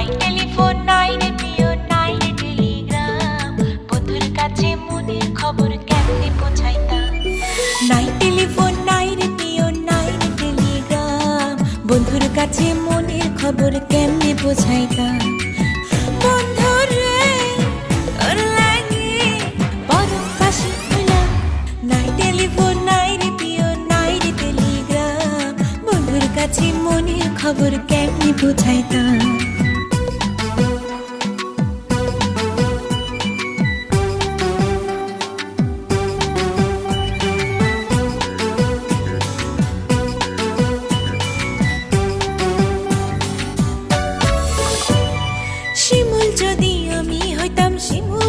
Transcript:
নাই টেলিফোন নাই রে প্রিয় নাই রে টেলিগ্রাম, বন্ধুর কাছে মনের খবর কেমনে পৌঁছাইতাম। নাই টেলিফোন নাই রে প্রিয় নাই রে টেলিগ্রাম, বন্ধুর কাছে মনের খবর কেমনে পৌঁছাইতাম। বন্ধুরে তোর লাগি পরবাসী হইলাম। নাই টেলিফোন নাই রে প্রিয় নাই রে টেলিগ্রাম, বন্ধুর কাছে মনের খবর কেমনে পৌঁছাইতাম। শিমুল যদি আমি হইতাম শিমুল